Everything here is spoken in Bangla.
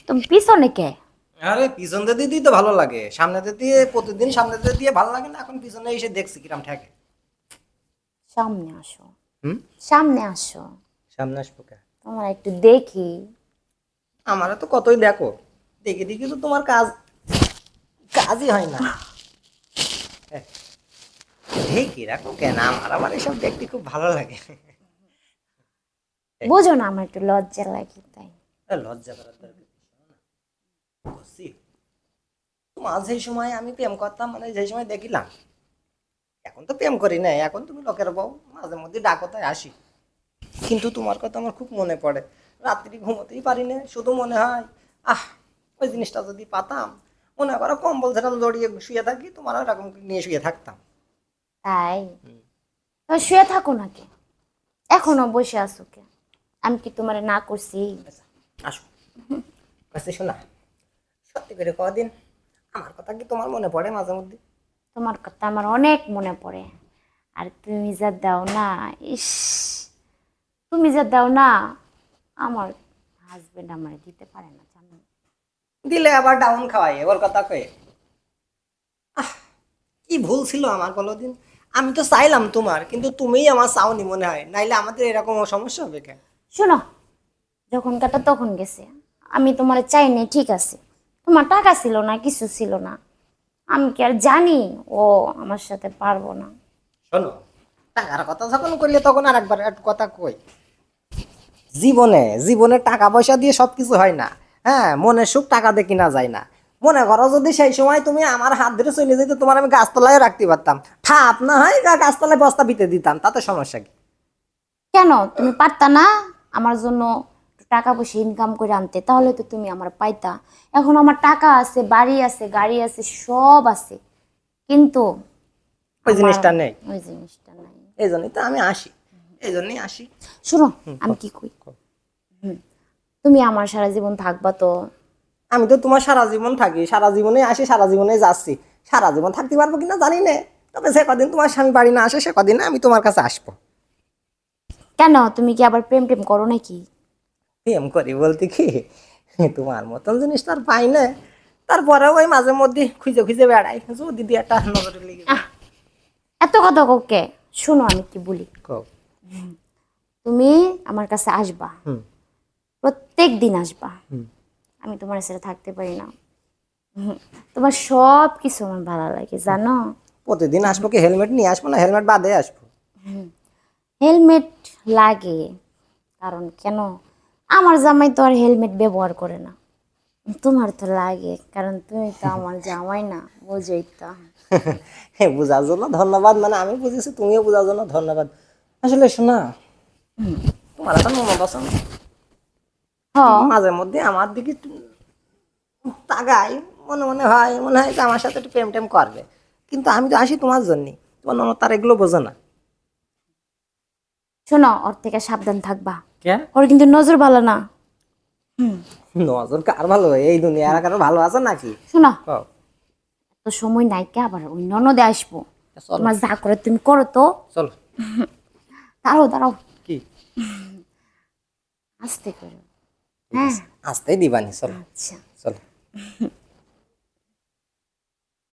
তুমি পিছনে কে? আরে পিছন দিয়ে দিতেই তো ভালো লাগে, সামনে দিয়ে প্রতিদিন সামনে দিয়ে ভালো লাগে না, এখন পিছনে এসে দেখছি কিরাম ঠেকে। সামনে আসো, হুম। সামনে আসো, সামনে আসবো কে? তোমার একটু দেখি। আমারও তো কতই দেখো, দেখে দেখে তো তোমার কাজই হয় না। হ্যাঁ, দেখি রাখো কেন, আমার আবার এসব দেখতে খুব ভালো লাগে। বোঝো না আমার একটু লজ্জা লাগে তাই। লজ্জা করার দরকার কি? বুঝছি। তোমার সেই সময় আমি প্রেম করতাম, মানে যে সময় দেখিলাম, এখন তো প্রেম করি না, এখন তুমি লোকের বউ, মাঝে মধ্যে ডাকো তাই আসি। কিন্তু তোমার কথা আমার খুব মনে পড়ে, রাত্রি ঘুমোতেই পারি না, শুধু মনে হয় আহ ওই জিনিসটা যদি পাতাম, মনে করো কম্বল ঝাড়াম জড়িয়ে শুয়ে থাকি, তোমার এরকম নিয়ে শুয়ে থাকতাম। তাই তো শুয়ে থাকো নাকি, এখনো বসে আছো কে? আমি কি তোমারে না করছি? আচ্ছা, আসো কাছে শোনা, সত্যি করে কদিন আমার কথা কি তোমার মনে পড়ে মাঝে মধ্যে? তোমার কথা আমার অনেক মনে পড়ে। আর তুমি যা দাও না, ইস, তুমি যা দাও না, আমার হাজবেন্ড আমার দিতে পারে না জানো। দিলে আবার ডাউন খাওয়াই ওর কথা কয়ে। কি ভুল ছিল আমার কোনোদিন? আমি তো চাইলাম তোমার, কিন্তু তুমিই আমার চাওনি মনে হয়, নাইলে আমাদের এরকম সমস্যা হবে কেন? শোনো, যখন কাটা তখন গেছে। আমি তোমার চাইনি ঠিক আছে, তোমার টাকা ছিল না, কিছু ছিল না। আমি কি আর জানি ও আমার সাথে পারবো না? শোনো, টাকার কথা যখন করলে তখন আর একবার একটা কথা কই, জীবনে জীবনে টাকা পয়সা দিয়ে সবকিছু হয় না। হ্যাঁ, মনের সুখ টাকা দিয়ে কিনা যায় না। মনে করো যদি সেই সময় তুমি আমার হাত ধরে চলে যেতে, তোমার আমি গাছতলায় রাখতে পারতাম, ঠাপ না হয় গাছতলায় বস্তা পিতে দিতাম, তাতে সমস্যা কি? কেন তুমি পারতা না আমার জন্য টাকা পয়সা ইনকাম করে আনতে? তাহলে তো তুমি আমার পাইতা। এখন আমার টাকা আছে, বাড়ি আছে, গাড়ি আছে, সব আছে, কিন্তু ওই আমার জিনিসটা নেই। ওই জিনিসটা নাই। এই জন্যই তো আমি আসি, এই জন্যই আসি। শোনো, আমি কও, কি কই, কও। তুমি আমার সারা জীবন থাকবা তো? আমি তো তোমার সারা জীবন থাকি, সারা জীবনে আসি, সারা জীবনে যাচ্ছি, সারা জীবন থাকতে পারবো কিনা জানি না। তবে সে কদিন তোমার স্বামী বাড়ি না আসে, সে কদিন আমি তোমার কাছে আসবো। কেন, তুমি কি আবার প্রেম টেম করো নাকি? প্রেম করি বলতে কি, তোমার মতন জিনিস তো আর পাই না। তারপরেও ওই মাঝে মধ্যে খুঁজে খুঁজে বেড়াই, যদি দুই একটা নজরে লেগে যায়। আহ, এত কথা ওকে, শোনো আমি কি বলি। কও। তুমি আমার কাছে আসবা, হুম। প্রত্যেক দিন আসবা। হুম। আমি তোমার সাথে থাকতে পারি না। তোমার সব কিছু আমার ভালো লাগে জানো। প্রতিদিন আসবো কি হেলমেট নিয়ে আসবো, না হেলমেট বাদে আসবো? হেলমেট লাগে, কারণ কেন, আমার জামাই তো আর হেলমেট ব্যবহার করে না। তোমার তো লাগে, কারণ তুমি তো আমার জামাই না, বুঝোই তো। বোঝার জন্য ধন্যবাদ, মানে আমি বুঝেছি, তুমিও বোঝার জন্য ধন্যবাদ। আসলে শোনা, তোমার এখন মনে আছে না? হ, মাঝে মধ্যে আমার দিকে একটু তাকাই, মনে মনে হয়, মনে হয় যে আমার সাথে একটু প্রেম টেম করবে, কিন্তু আমি তো আসি তোমার জন্যই, তোমার ননদ তার এগুলো বোঝে না। শোনো, ওর থেকে সাবধান থাকবা। কে? ওর কিন্তু নজর ভালো না। নজর কার ভালো, এই দুনিয়ার কারো ভালো আছে নাকি? শোনো, কও। তো সময় নাই কে, আবার ওই ননদে আসবো। চলো, তোমার যা করে তুমি করো তো। চলো। দাঁড়াও দাঁড়াও, কি? আস্তে করো। ঠিক হ্যাঁ, আছে, আসতেই দিবানি, চলো। আচ্ছা। চলো।